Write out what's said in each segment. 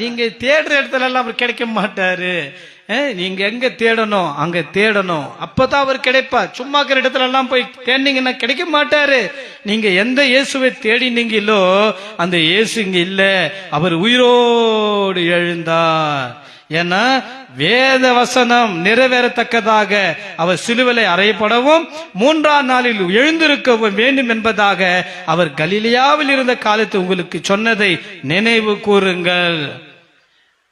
நீங்க தேடுற இடத்துல எல்லாம் அவர் கிடைக்க மாட்டாரு. நீங்க எங்க தேடணும் அங்க தேடணும், அப்பதான் அவர் கிடைப்பார். சும்மா இருக்கிற இடத்துல எல்லாம் போய் தேடினீங்கன்னா கிடைக்க மாட்டாரு. நீங்க எந்த இயேசுவை தேடினீங்களோ அந்த இயேசு இங்க இல்ல, அவர் உயிரோடு எழுந்தார். ஏன்னா வேத வசனம் நிறைவேறத்தக்கதாக அவர் சிலுவையிலே அறையப்படவும் 3ஆம் நாளில் எழுந்திருக்கவும் வேண்டும் என்பதாக அவர் கலிலேயாவில் இருந்த காலத்து உங்களுக்கு சொன்னதை நினைவு கூறுங்கள்.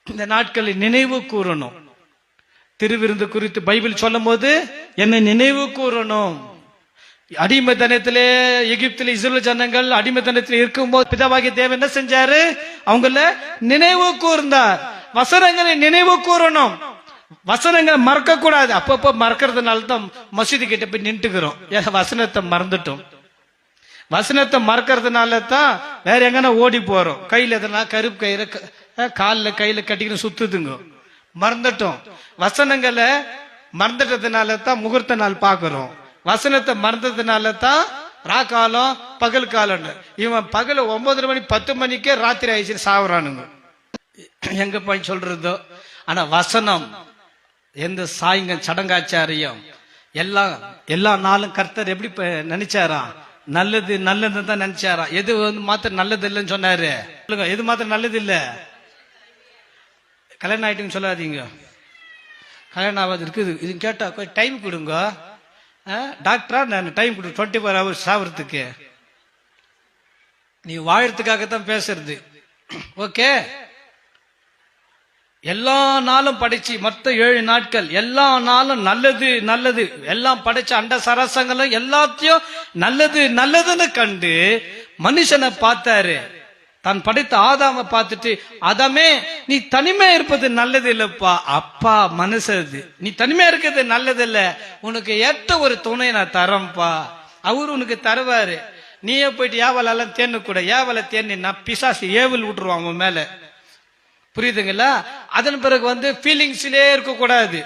இந்த நாட்களில் நினைவு கூறணும். திருவிருந்து குறித்து பைபிள் சொல்லும் போது என்னை நினைவு கூறணும். அடிமைத்தனத்திலே எகிப்திலே இஸ்ரவேல் ஜனங்கள் அடிமைத்தனத்தில் இருக்கும்போது பிதாவாகிய தேவன் என்ன செஞ்சாரு? அவங்கள நினைவு கூர்ந்தார். வசனங்களை நினைவு கூறணும். வசனங்களை மறக்க கூடாது. அப்பப்போ மறக்கிறதுனால தான் மசூதி கிட்ட போய் நின்றுக்கிறோம். வசனத்தை மறந்துட்டோம். வசனத்தை மறக்கிறதுனால தான் வேற எங்கன்னா ஓடி போறோம். கையில எதனா கருப்பு கயிறு காலில் கையில கட்டிக்கிட்டு சுத்துதுங்க, மறந்துட்டோம். வசனங்களை மறந்துட்டதுனால தான் முகூர்த்த நாள் பாக்குறோம். வசனத்தை மறந்ததுனால தான் ராக்காலம் பகல் காலம். இவன் பகல 9 மணி 10 மணிக்கே ராத்திரி ஆயிடுச்சு சாவுறானுங்க. எங்க போய் சொல்றதோ. ஆனா வசனம் எந்த சாய்ங்க சடங்காச்சாரியம் எல்லா நாளும் கர்த்தர் எப்படி நினைச்சாரா? நல்லது நல்லது தான் நினைச்சாரா? எது மாத்திரம் நல்லது இல்லைன்னு சொன்னாரு? எது மாத்திரம் நல்லது இல்ல? கல்யாணம் ஆயிட்டுன்னு சொல்லாதீங்க. கல்யாணம் ஆகாது இருக்குது. இது கேட்டா கொஞ்சம் டைம் கொடுங்க. டாக்டரா நான் டைம் கொடு 24 hours சாவறதுக்கு. நீ வாழறதுக்காகத்தான் பேசுறது. ஓகே, எல்லா நாளும் படைச்சு மொத்த 7 நாட்கள் எல்லா நாளும் நல்லது நல்லது எல்லாம் படைச்ச அண்ட சராசங்களும் எல்லாத்தையும் நல்லது நல்லதுன்னு கண்டு மனுஷனை பார்த்தாரு. தான் படைத்த ஆதாம பார்த்துட்டு, ஆதாமே நீ தனிமையா இருப்பது நல்லது இல்லப்பா. அப்பா மனசது, நீ தனிமையா இருக்கிறது நல்லது இல்ல, உனக்கு ஏற்ற ஒரு துணை நான் தரேன்ப்பா. அவரு உனக்கு தருவாரு. நீயே போயிட்டு ஏவலெல்லாம் தேன்னு கூட. ஏவலை தேன்னா பிசாசு ஏவல் விட்டுருவான் அவன் மேல. புரியுதுங்களா? அதன் பிறகு ஃபீலிங்ஸ்லயே இருக்க கூடாது.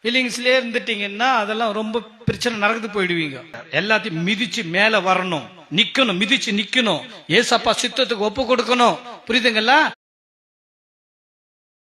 ஃபீலிங்ஸ்லயே இருந்துட்டீங்கன்னா அதெல்லாம் ரொம்ப பிரச்சனை நடந்து போயிடுவீங்க. எல்லாத்தையும் மிதிச்சு மேல வரணும், நிக்கணும், மிதிச்சு நிக்கணும். ஏசப்பா சித்தத்துக்கு ஒப்பு கொடுக்கணும். புரியுதுங்களா?